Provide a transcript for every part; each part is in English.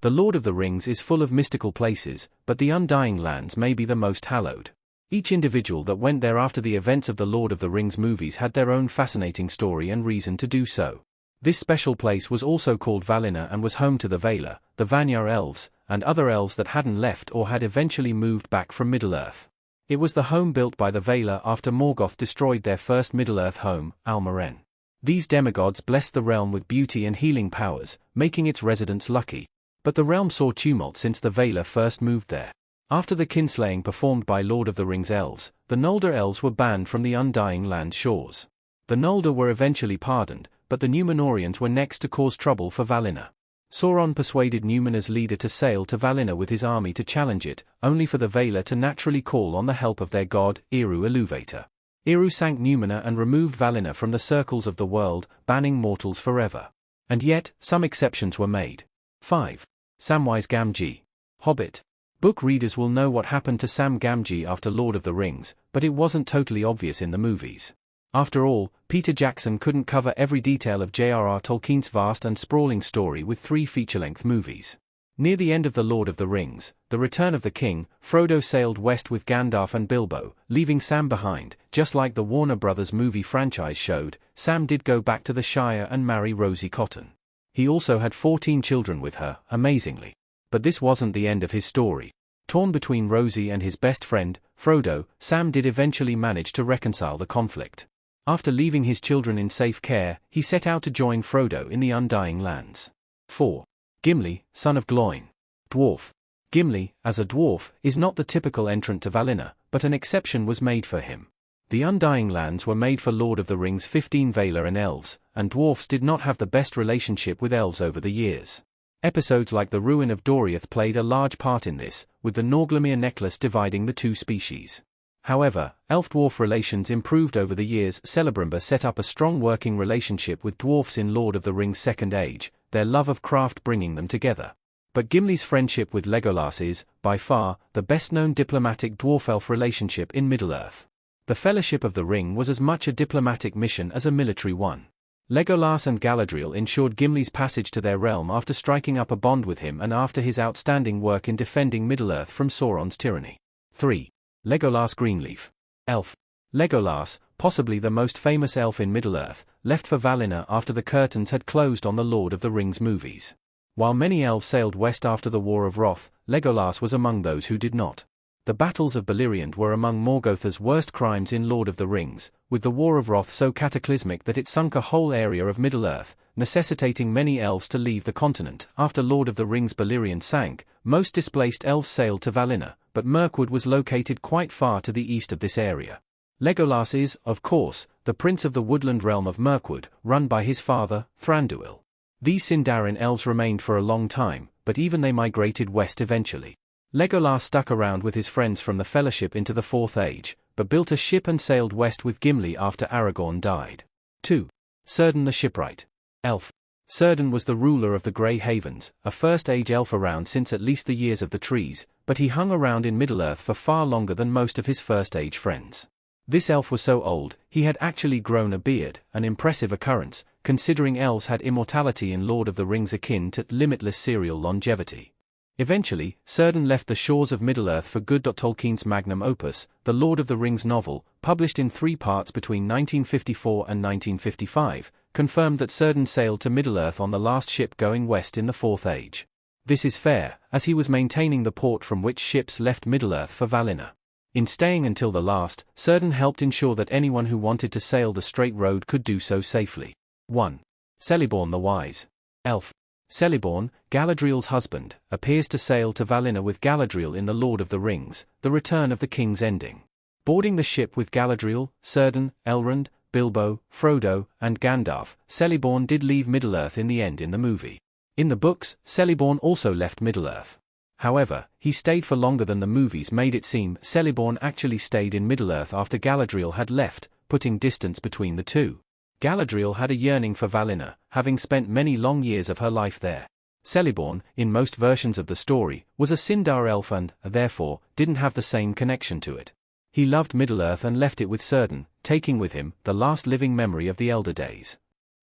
The Lord of the Rings is full of mystical places, but the Undying Lands may be the most hallowed. Each individual that went there after the events of the Lord of the Rings movies had their own fascinating story and reason to do so. This special place was also called Valinor and was home to the Valar, the Vanyar elves, and other elves that hadn't left or had eventually moved back from Middle-earth. It was the home built by the Valar after Morgoth destroyed their first Middle-earth home, Almaren. These demigods blessed the realm with beauty and healing powers, making its residents lucky. But the realm saw tumult since the Valar first moved there. After the kinslaying performed by Lord of the Rings elves, the Noldor elves were banned from the Undying Land shores. The Noldor were eventually pardoned, but the Númenóreans were next to cause trouble for Valinor. Sauron persuaded Númenor's leader to sail to Valinor with his army to challenge it, only for the Valar to naturally call on the help of their god, Eru Ilúvatar. Eru sank Númenor and removed Valinor from the circles of the world, banning mortals forever. And yet, some exceptions were made. 5. Samwise Gamgee. Hobbit. Book readers will know what happened to Sam Gamgee after Lord of the Rings, but it wasn't totally obvious in the movies. After all, Peter Jackson couldn't cover every detail of J.R.R. Tolkien's vast and sprawling story with 3 feature-length movies. Near the end of The Lord of the Rings, The Return of the King, Frodo sailed west with Gandalf and Bilbo, leaving Sam behind. Just like the Warner Brothers movie franchise showed, Sam did go back to the Shire and marry Rosie Cotton. He also had 14 children with her, amazingly. But this wasn't the end of his story. Torn between Rosie and his best friend, Frodo, Sam did eventually manage to reconcile the conflict. After leaving his children in safe care, he set out to join Frodo in the Undying Lands. 4. Gimli, son of Gloin. Dwarf. Gimli, as a dwarf, is not the typical entrant to Valinor, but an exception was made for him. The Undying Lands were made for Lord of the Rings' 15 Valar and elves, and dwarfs did not have the best relationship with elves over the years. Episodes like the Ruin of Doriath played a large part in this, with the Norglemere necklace dividing the two species. However, elf-dwarf relations improved over the years. Celebrimbor set up a strong working relationship with dwarfs in Lord of the Rings' Second Age, their love of craft bringing them together. But Gimli's friendship with Legolas is, by far, the best-known diplomatic dwarf-elf relationship in Middle-earth. The Fellowship of the Ring was as much a diplomatic mission as a military one. Legolas and Galadriel ensured Gimli's passage to their realm after striking up a bond with him and after his outstanding work in defending Middle-earth from Sauron's tyranny. 3. Legolas Greenleaf. Elf. Legolas, possibly the most famous elf in Middle-earth, left for Valinor after the curtains had closed on the Lord of the Rings movies. While many elves sailed west after the War of Wrath, Legolas was among those who did not. The battles of Beleriand were among Morgoth's worst crimes in Lord of the Rings, with the War of Wrath so cataclysmic that it sunk a whole area of Middle-earth, necessitating many elves to leave the continent. After Lord of the Rings Beleriand sank, most displaced elves sailed to Valinor, but Mirkwood was located quite far to the east of this area. Legolas is, of course, the prince of the woodland realm of Mirkwood, run by his father, Thranduil. These Sindarin elves remained for a long time, but even they migrated west eventually. Legolas stuck around with his friends from the Fellowship into the Fourth Age, but built a ship and sailed west with Gimli after Aragorn died. 2. Círdan the Shipwright. Elf. Círdan was the ruler of the Grey Havens, a First-Age elf around since at least the Years of the Trees, but he hung around in Middle-earth for far longer than most of his First-Age friends. This elf was so old, he had actually grown a beard, an impressive occurrence, considering elves had immortality in Lord of the Rings akin to limitless serial longevity. Eventually, Círdan left the shores of Middle-earth for good. Tolkien's magnum opus, the Lord of the Rings novel, published in 3 parts between 1954 and 1955, confirmed that Círdan sailed to Middle-earth on the last ship going west in the Fourth Age. This is fair, as he was maintaining the port from which ships left Middle-earth for Valinor. In staying until the last, Círdan helped ensure that anyone who wanted to sail the straight road could do so safely. 1. Celeborn the Wise. Elf. Celeborn, Galadriel's husband, appears to sail to Valinor with Galadriel in The Lord of the Rings, The Return of the King's Ending. Boarding the ship with Galadriel, Círdan, Elrond, Bilbo, Frodo, and Gandalf, Celeborn did leave Middle-earth in the end in the movie. In the books, Celeborn also left Middle-earth. However, he stayed for longer than the movies made it seem. Celeborn actually stayed in Middle-earth after Galadriel had left, putting distance between the two. Galadriel had a yearning for Valinor, having spent many long years of her life there. Celeborn, in most versions of the story, was a Sindar elf and, therefore, didn't have the same connection to it. He loved Middle-earth and left it with Círdan, taking with him the last living memory of the Elder Days.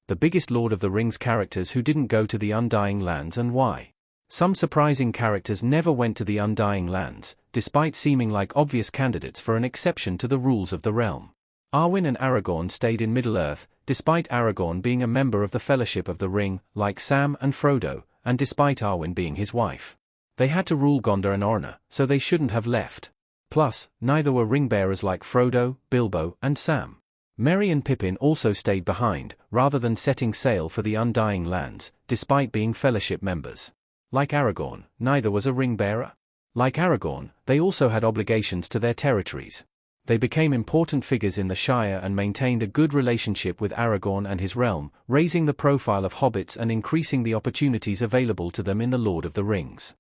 The biggest Lord of the Rings characters who didn't go to the Undying Lands and why. Some surprising characters never went to the Undying Lands, despite seeming like obvious candidates for an exception to the rules of the realm. Arwen and Aragorn stayed in Middle-earth, despite Aragorn being a member of the Fellowship of the Ring, like Sam and Frodo, and despite Arwen being his wife. They had to rule Gondor and Orna, so they shouldn't have left. Plus, neither were ring-bearers like Frodo, Bilbo, and Sam. Merry and Pippin also stayed behind, rather than setting sail for the Undying Lands, despite being Fellowship members. Like Aragorn, neither was a ring-bearer. Like Aragorn, they also had obligations to their territories. They became important figures in the Shire and maintained a good relationship with Aragorn and his realm, raising the profile of hobbits and increasing the opportunities available to them in The Lord of the Rings.